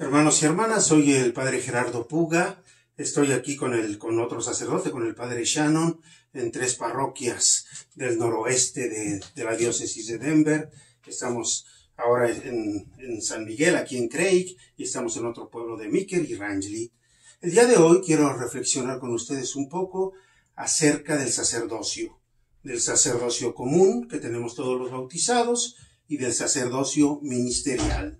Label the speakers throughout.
Speaker 1: Hermanos y hermanas, soy el padre Gerardo Puga. Estoy aquí con otro sacerdote, con el padre Shannon, en 3 parroquias del noroeste de la diócesis de Denver. Estamos ahora en San Miguel, aquí en Craig, y estamos en otro pueblo de Meeker y Rangeley. El día de hoy quiero reflexionar con ustedes un poco acerca del sacerdocio común que tenemos todos los bautizados y del sacerdocio ministerial.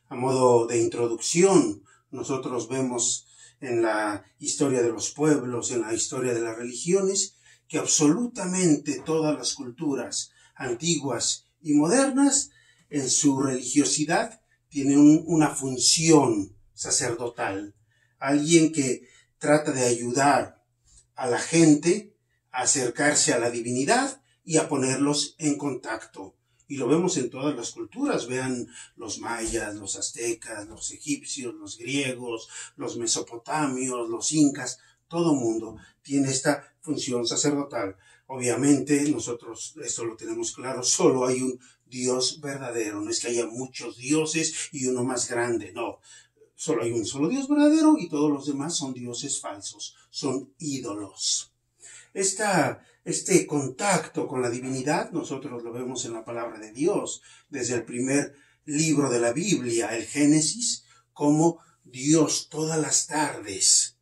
Speaker 1: A modo de introducción, nosotros vemos en la historia de los pueblos, en la historia de las religiones, que absolutamente todas las culturas antiguas y modernas, en su religiosidad, tienen una función sacerdotal. Alguien que trata de ayudar a la gente a acercarse a la divinidad y a ponerlos en contacto. Y lo vemos en todas las culturas. Vean los mayas, los aztecas, los egipcios, los griegos, los mesopotamios, los incas. Todo mundo tiene esta función sacerdotal. Obviamente nosotros esto lo tenemos claro, solo hay un Dios verdadero. No es que haya muchos dioses y uno más grande, no. Solo hay un solo Dios verdadero y todos los demás son dioses falsos, son ídolos. Este contacto con la divinidad, nosotros lo vemos en la palabra de Dios, desde el primer libro de la Biblia, el Génesis, como Dios todas las tardes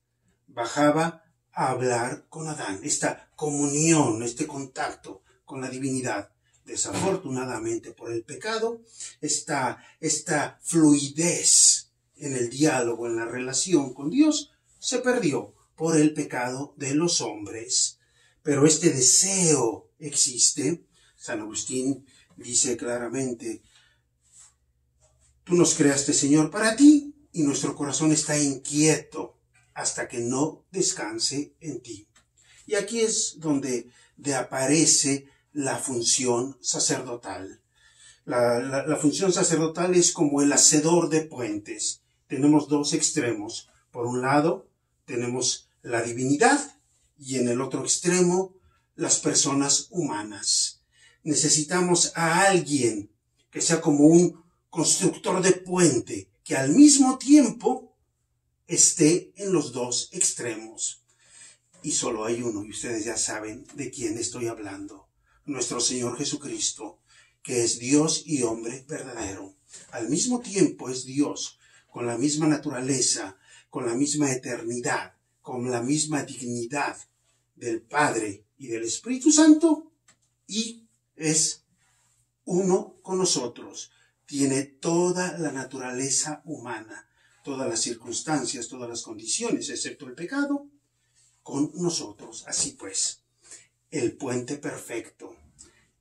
Speaker 1: bajaba a hablar con Adán. Esta comunión, este contacto con la divinidad. Desafortunadamente por el pecado, esta fluidez en el diálogo, en la relación con Dios, se perdió por el pecado de los hombres. Pero este deseo existe. San Agustín dice claramente: tú nos creaste, Señor, para ti, y nuestro corazón está inquieto hasta que no descanse en ti. Y aquí es donde aparece la función sacerdotal. La función sacerdotal es como el hacedor de puentes. Tenemos 2 extremos. Por un lado, tenemos la divinidad, y en el otro extremo, las personas humanas. Necesitamos a alguien que sea como un constructor de puente, que al mismo tiempo esté en los 2 extremos. Y solo hay uno, y ustedes ya saben de quién estoy hablando. Nuestro Señor Jesucristo, que es Dios y hombre verdadero. Al mismo tiempo es Dios, con la misma naturaleza, con la misma eternidad, con la misma dignidad del Padre y del Espíritu Santo, y es uno con nosotros. Tiene toda la naturaleza humana, todas las circunstancias, todas las condiciones, excepto el pecado, con nosotros. Así pues, el puente perfecto,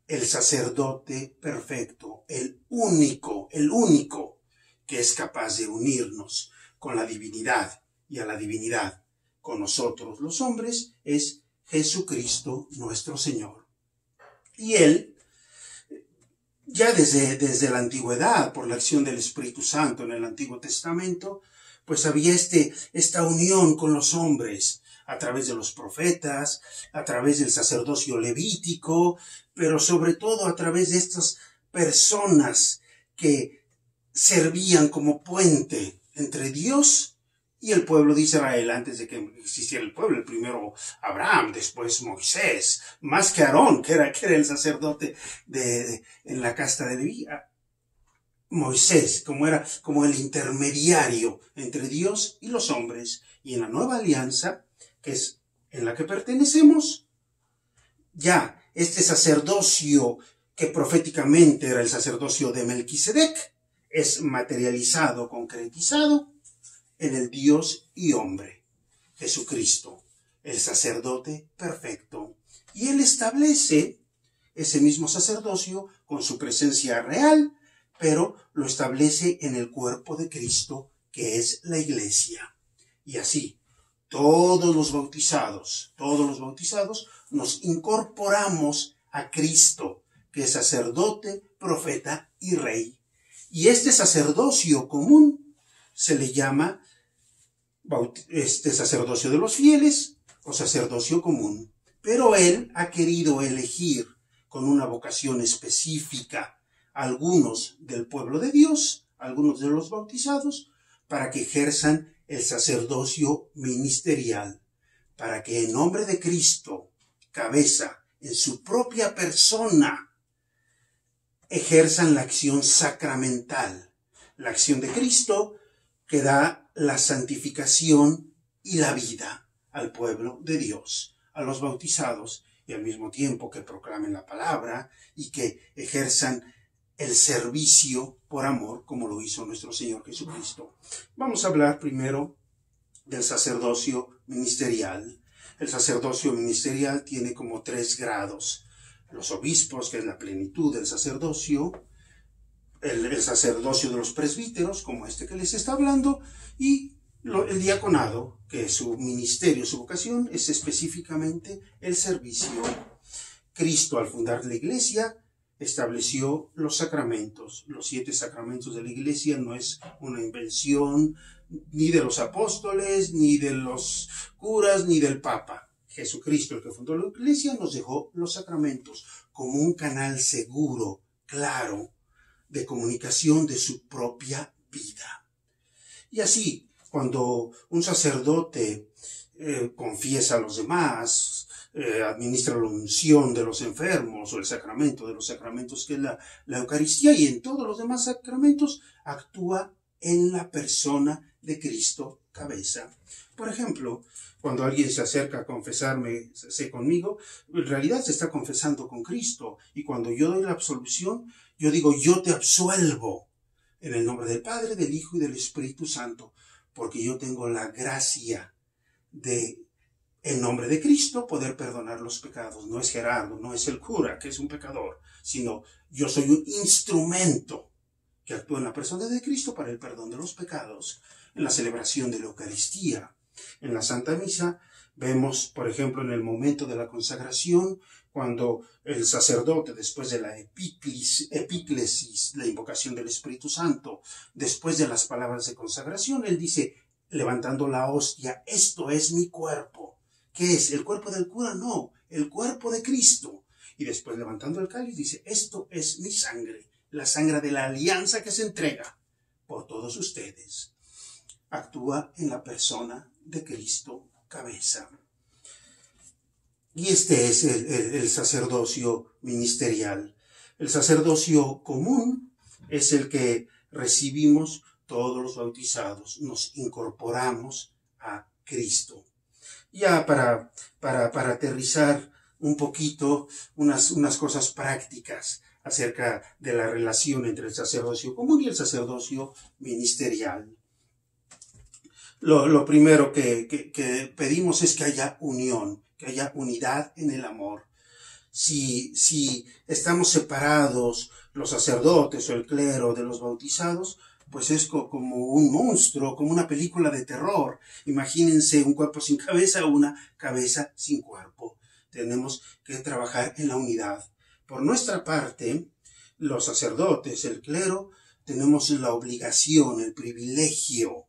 Speaker 1: el sacerdote perfecto, el único que es capaz de unirnos con la divinidad y a la divinidad con nosotros los hombres, es Jesucristo nuestro Señor. Y Él, ya desde la antigüedad, por la acción del Espíritu Santo en el Antiguo Testamento, pues había esta unión con los hombres, a través de los profetas, a través del sacerdocio levítico, pero sobre todo a través de estas personas que servían como puente entre Dios y el pueblo de Israel. Antes de que existiera el pueblo, el primero Abraham, después Moisés, más que Aarón, que era el sacerdote en la casta de Leví. Moisés, como el intermediario entre Dios y los hombres. Y en la nueva alianza, que es en la que pertenecemos, ya este sacerdocio que proféticamente era el sacerdocio de Melquisedec, es materializado, concretizado en el Dios y hombre, Jesucristo, el sacerdote perfecto. Y Él establece ese mismo sacerdocio con su presencia real, pero lo establece en el cuerpo de Cristo, que es la Iglesia. Y así, todos los bautizados, nos incorporamos a Cristo, que es sacerdote, profeta y rey. Y este sacerdocio común se le llama sacerdocio de los fieles o sacerdocio común. Pero Él ha querido elegir con una vocación específica a algunos del pueblo de Dios, algunos de los bautizados, para que ejerzan el sacerdocio ministerial, para que en nombre de Cristo, cabeza, en su propia persona, ejerzan la acción sacramental, la acción de Cristo que da la santificación y la vida al pueblo de Dios, a los bautizados, y al mismo tiempo que proclamen la palabra y que ejerzan el servicio por amor, como lo hizo nuestro Señor Jesucristo. Vamos a hablar primero del sacerdocio ministerial. El sacerdocio ministerial tiene como 3 grados. Los obispos, que es la plenitud del sacerdocio, el sacerdocio de los presbíteros, como este que les está hablando, y el diaconado, que su ministerio, su vocación, es específicamente el servicio. Cristo, al fundar la iglesia, estableció los sacramentos. Los 7 sacramentos de la iglesia no es una invención ni de los apóstoles, ni de los curas, ni del papa. Jesucristo, el que fundó la iglesia, nos dejó los sacramentos como un canal seguro, claro, de comunicación de su propia vida. Y así, cuando un sacerdote confiesa a los demás, administra la unción de los enfermos o el sacramento de los sacramentos que es la Eucaristía, y en todos los demás sacramentos actúa en la persona de Cristo cabeza. Por ejemplo, cuando alguien se acerca a confesarme conmigo, en realidad se está confesando con Cristo, y cuando yo doy la absolución, yo digo: yo te absuelvo en el nombre del Padre, del Hijo y del Espíritu Santo, porque yo tengo la gracia de, en nombre de Cristo, poder perdonar los pecados. No es Gerardo, no es el cura, que es un pecador, sino yo soy un instrumento que actúa en la persona de Cristo para el perdón de los pecados. En la celebración de la Eucaristía, en la Santa Misa, vemos, por ejemplo, en el momento de la consagración, cuando el sacerdote, después de la epíclesis, la invocación del Espíritu Santo, después de las palabras de consagración, él dice, levantando la hostia: esto es mi cuerpo. ¿Qué es? ¿El cuerpo del cura? No, el cuerpo de Cristo. Y después, levantando el cáliz, dice: esto es mi sangre, la sangre de la alianza que se entrega por todos ustedes. Actúa en la persona de Cristo cabeza. Y este es el sacerdocio ministerial. El sacerdocio común es el que recibimos todos los bautizados, nos incorporamos a Cristo. Ya para aterrizar un poquito unas cosas prácticas acerca de la relación entre el sacerdocio común y el sacerdocio ministerial. Lo primero que pedimos es que haya unión, que haya unidad en el amor. Si estamos separados, los sacerdotes o el clero, de los bautizados, pues es como un monstruo, como una película de terror. Imagínense un cuerpo sin cabeza o una cabeza sin cuerpo. Tenemos que trabajar en la unidad. Por nuestra parte, los sacerdotes, el clero, tenemos la obligación, el privilegio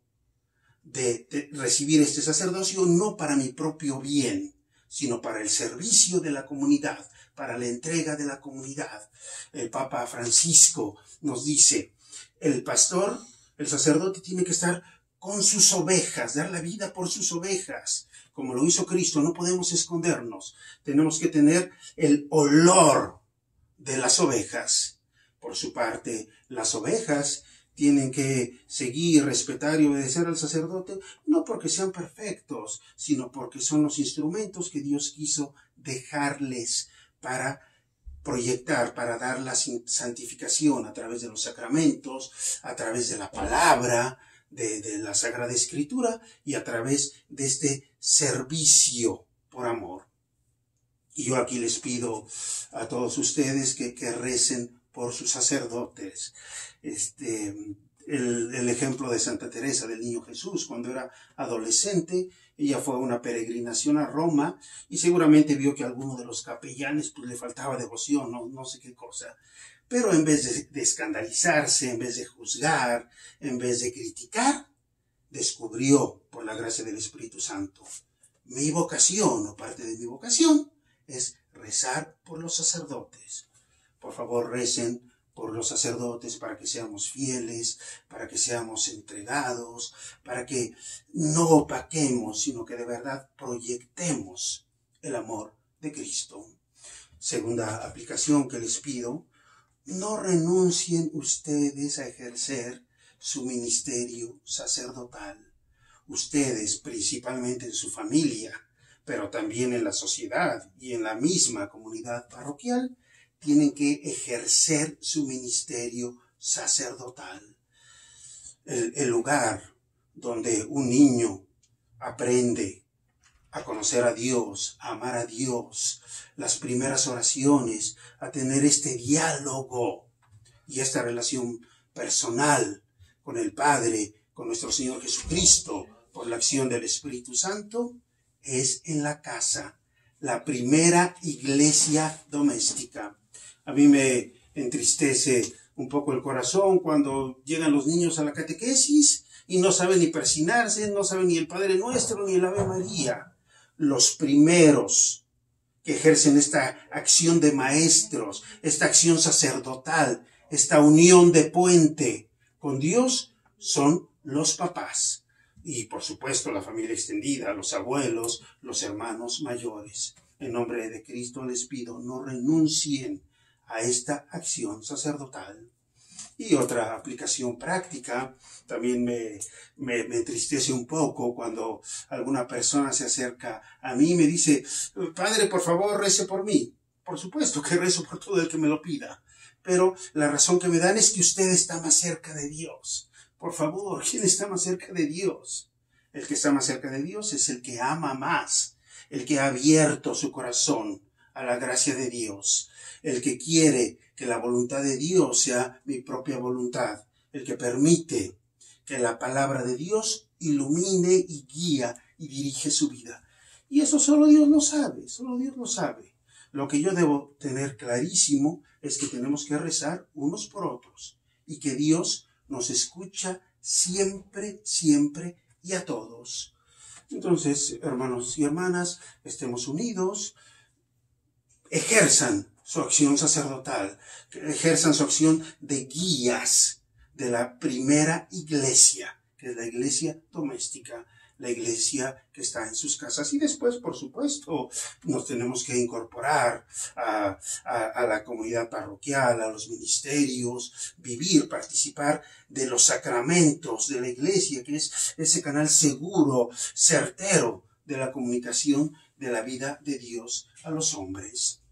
Speaker 1: de recibir este sacerdocio no para mi propio bien, sino para el servicio de la comunidad, para la entrega de la comunidad. El Papa Francisco nos dice: el pastor, el sacerdote, tiene que estar con sus ovejas, dar la vida por sus ovejas, como lo hizo Cristo. No podemos escondernos, tenemos que tener el olor de las ovejas. Por su parte, las ovejas tienen que seguir, respetar y obedecer al sacerdote, no porque sean perfectos, sino porque son los instrumentos que Dios quiso dejarles para proyectar, para dar la santificación a través de los sacramentos, a través de la palabra, de la Sagrada Escritura, y a través de este servicio por amor. Y yo aquí les pido a todos ustedes que recen por sus sacerdotes. El ejemplo de Santa Teresa del Niño Jesús, cuando era adolescente, ella fue a una peregrinación a Roma y seguramente vio que a alguno de los capellanes pues le faltaba devoción, no sé qué cosa. Pero en vez de escandalizarse, en vez de juzgar, en vez de criticar, descubrió, por la gracia del Espíritu Santo, mi vocación, o parte de mi vocación, es rezar por los sacerdotes. Por favor, recen por los sacerdotes para que seamos fieles, para que seamos entregados, para que no opaquemos, sino que de verdad proyectemos el amor de Cristo. Segunda aplicación que les pido: no renuncien ustedes a ejercer su ministerio sacerdotal. Ustedes, principalmente en su familia, pero también en la sociedad y en la misma comunidad parroquial, tienen que ejercer su ministerio sacerdotal. El lugar donde un niño aprende a conocer a Dios, a amar a Dios, las primeras oraciones, a tener este diálogo y esta relación personal con el Padre, con nuestro Señor Jesucristo, por la acción del Espíritu Santo, es en la casa, la primera iglesia doméstica. A mí me entristece un poco el corazón cuando llegan los niños a la catequesis y no saben ni persignarse, no saben ni el Padre Nuestro ni el Ave María. Los primeros que ejercen esta acción de maestros, esta acción sacerdotal, esta unión de puente con Dios, son los papás. Y por supuesto la familia extendida, los abuelos, los hermanos mayores. En nombre de Cristo les pido, no renuncien a esta acción sacerdotal. Y otra aplicación práctica, también me entristece un poco cuando alguna persona se acerca a mí y me dice: Padre, por favor, rece por mí. Por supuesto que rezo por todo el que me lo pida, pero la razón que me dan es que usted está más cerca de Dios. Por favor, ¿quién está más cerca de Dios? El que está más cerca de Dios es el que ama más, el que ha abierto su corazón a la gracia de Dios, el que quiere que la voluntad de Dios sea mi propia voluntad, el que permite que la palabra de Dios ilumine y guía y dirige su vida. Y eso solo Dios lo sabe, solo Dios lo sabe. Lo que yo debo tener clarísimo es que tenemos que rezar unos por otros y que Dios nos escucha siempre, siempre y a todos. Entonces, hermanos y hermanas, estemos unidos, ejerzan su acción sacerdotal, ejerzan su acción de guías de la primera iglesia, que es la iglesia doméstica, la iglesia que está en sus casas. Y después, por supuesto, nos tenemos que incorporar a la comunidad parroquial, a los ministerios, vivir, participar de los sacramentos de la iglesia, que es ese canal seguro, certero de la comunicación de la vida de Dios a los hombres.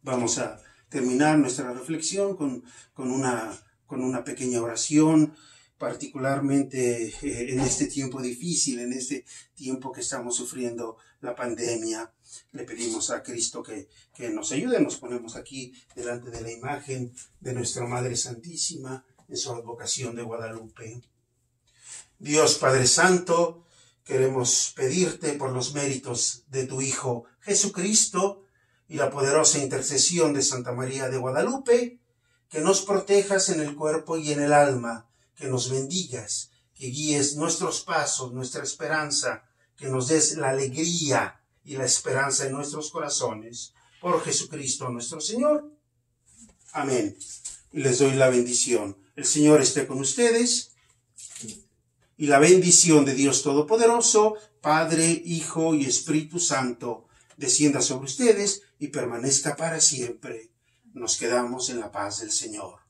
Speaker 1: Vamos a terminar nuestra reflexión con una pequeña oración, particularmente en este tiempo difícil, en este tiempo que estamos sufriendo la pandemia. Le pedimos a Cristo que nos ayude. Nos ponemos aquí delante de la imagen de nuestra Madre Santísima en su advocación de Guadalupe. Dios Padre Santo, queremos pedirte por los méritos de tu Hijo Jesucristo y la poderosa intercesión de Santa María de Guadalupe, que nos protejas en el cuerpo y en el alma, que nos bendigas, que guíes nuestros pasos, nuestra esperanza, que nos des la alegría y la esperanza en nuestros corazones. Por Jesucristo nuestro Señor. Amén. Y les doy la bendición. El Señor esté con ustedes. Y la bendición de Dios Todopoderoso, Padre, Hijo y Espíritu Santo, descienda sobre ustedes y permanezca para siempre. Nos quedamos en la paz del Señor.